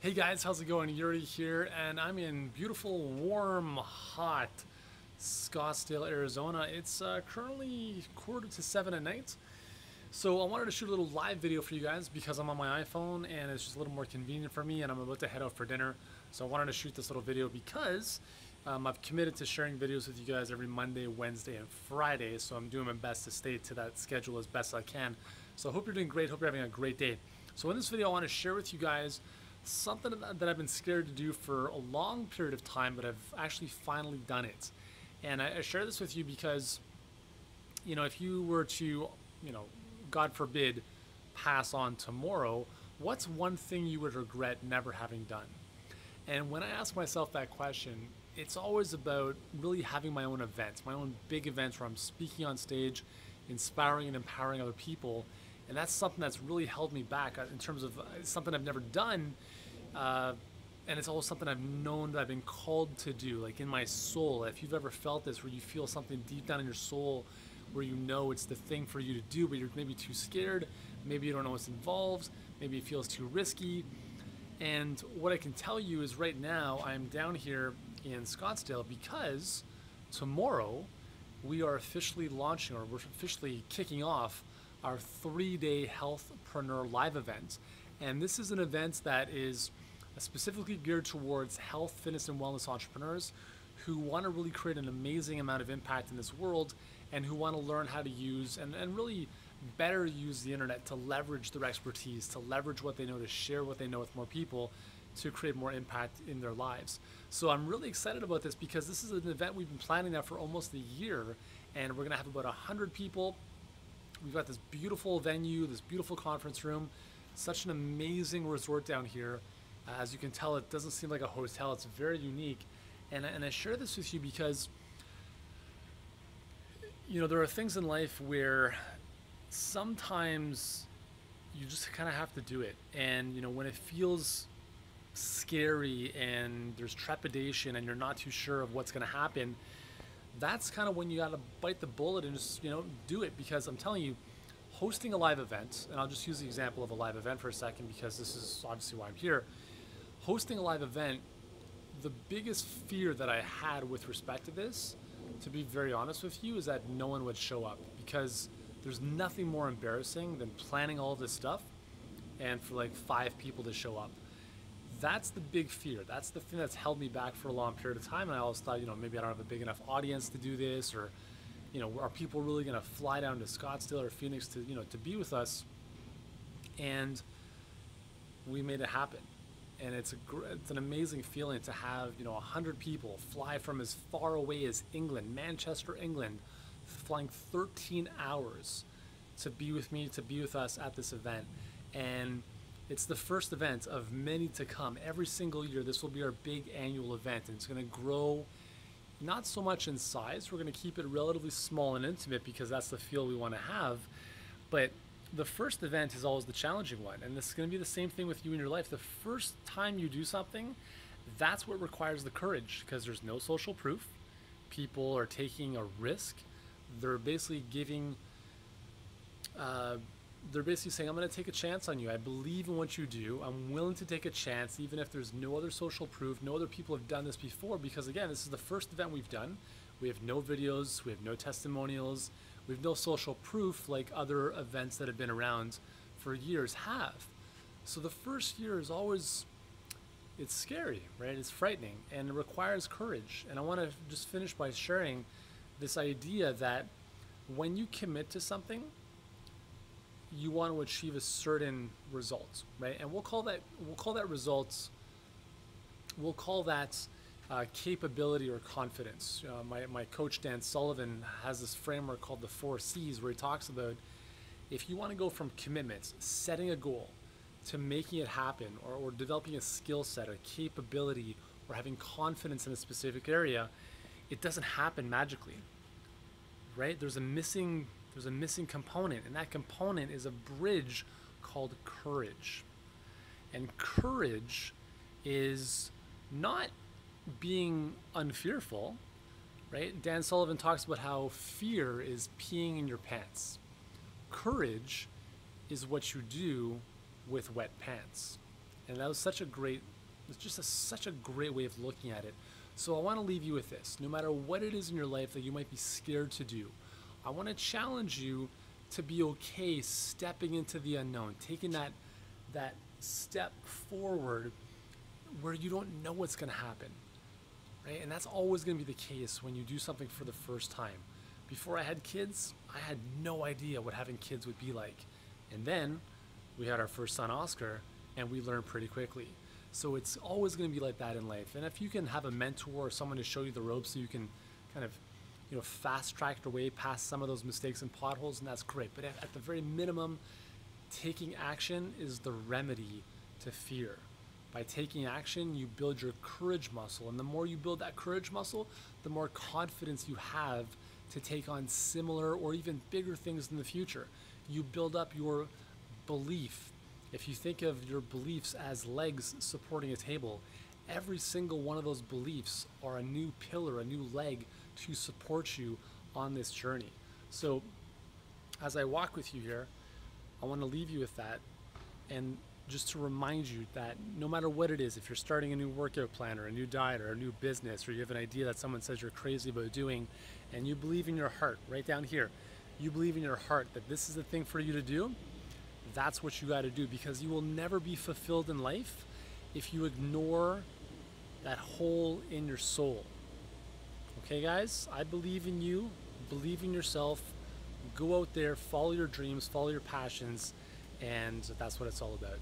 Hey guys, how's it going? Yuri here, and I'm in beautiful, warm, hot Scottsdale, Arizona. It's currently 6:45 at night, so I wanted to shoot a little live video for you guys because I'm on my iPhone and it's just a little more convenient for me, and I'm about to head out for dinner. So I wanted to shoot this little video because I've committed to sharing videos with you guys every Monday, Wednesday, and Friday, so I'm doing my best to stay to that schedule as best I can. So I hope you're doing great, hope you're having a great day. So in this video, I want to share with you guys something that I've been scared to do for a long period of time, but I've actually finally done it. And I share this with you because, if you were to, God forbid, pass on tomorrow, what's one thing you would regret never having done? And when I ask myself that question, it's always about really having my own events, my own big events where I'm speaking on stage, inspiring and empowering other people. And that's something that's really held me back in terms of something I've never done. And it's always something I've known that I've been called to do, like in my soul. If you've ever felt this, where you feel something deep down in your soul, where you know it's the thing for you to do, but you're maybe too scared, maybe you don't know what's involved, maybe it feels too risky. And what I can tell you is right now I'm down here in Scottsdale because tomorrow we are officially launching, or we're officially kicking off our 3-day Healthpreneur Live event. And this is an event that is specifically geared towards health, fitness, and wellness entrepreneurs who want to really create an amazing amount of impact in this world and who want to learn how to use and really better use the internet to leverage their expertise, to leverage what they know, to share what they know with more people, to create more impact in their lives. So I'm really excited about this because this is an event we've been planning now for almost a year, and we're going to have about 100 people. We've got this beautiful venue, this beautiful conference room, such an amazing resort down here. As you can tell, it doesn't seem like a hotel. It's very unique. And I share this with you because, there are things in life where sometimes you just kind of have to do it. And, when it feels scary and there's trepidation and you're not too sure of what's going to happen, that's kind of when you got to bite the bullet and just, do it. Because I'm telling you, hosting a live event, and I'll just use the example of a live event for a second because this is obviously why I'm here. Hosting a live event, the biggest fear that I had with respect to this, to be very honest with you, is that no one would show up, because there's nothing more embarrassing than planning all this stuff and for like 5 people to show up. That's the big fear. That's the thing that's held me back for a long period of time. And I always thought, maybe I don't have a big enough audience to do this, or, are people really going to fly down to Scottsdale or Phoenix to, to be with us? And we made it happen. And it's an amazing feeling to have, 100 people fly from as far away as England, Manchester, England, flying 13 hours to be with me, to be with us at this event. And it's the first event of many to come. Every single year, this will be our big annual event, and it's going to grow not so much in size. We're going to keep it relatively small and intimate because that's the feel we want to have. But the first event is always the challenging one, and this is going to be the same thing with you in your life. The first time you do something, that's what requires the courage, because there's no social proof. People are taking a risk. They're basically saying, I'm going to take a chance on you. I believe in what you do. I'm willing to take a chance, even if there's no other social proof. No other people have done this before, because again, this is the first event we've done. We have no videos. We have no testimonials. We have no social proof like other events that have been around for years have. So the first year is always, it's scary, right? It's frightening, and it requires courage. And I want to just finish by sharing this idea that when you commit to something, you want to achieve a certain result, right? And we'll call that results. We'll call that capability or confidence. My coach Dan Sullivan has this framework called the 4 C's, where he talks about if you want to go from commitments, setting a goal, to making it happen, or developing a skill set, a capability, or having confidence in a specific area, it doesn't happen magically, right? There's a missing component, and that component is a bridge called courage. And courage is not being unfearful, right? Dan Sullivan talks about how fear is peeing in your pants. Courage is what you do with wet pants. And that was such a great way of looking at it. So I want to leave you with this. No matter what it is in your life that you might be scared to do, I want to challenge you to be okay stepping into the unknown, taking that step forward where you don't know what's going to happen, right? And that's always going to be the case when you do something for the first time. Before I had kids, I had no idea what having kids would be like. And then we had our first son, Oscar, and we learned pretty quickly. So it's always going to be like that in life. And if you can have a mentor or someone to show you the ropes so you can kind of, fast track your way past some of those mistakes and potholes, and that's great. But at the very minimum, taking action is the remedy to fear. By taking action, you build your courage muscle. And the more you build that courage muscle, the more confidence you have to take on similar or even bigger things in the future. You build up your belief. If you think of your beliefs as legs supporting a table, every single one of those beliefs are a new pillar, a new leg to support you on this journey. So as I walk with you here, I want to leave you with that, and just to remind you that no matter what it is, if you're starting a new workout plan or a new diet or a new business, or you have an idea that someone says you're crazy about doing, and you believe in your heart, right down here, you believe in your heart that this is the thing for you to do, that's what you got to do, because you will never be fulfilled in life if you ignore that hole in your soul. Okay, guys, I believe in you, believe in yourself, go out there, follow your dreams, follow your passions, and that's what it's all about.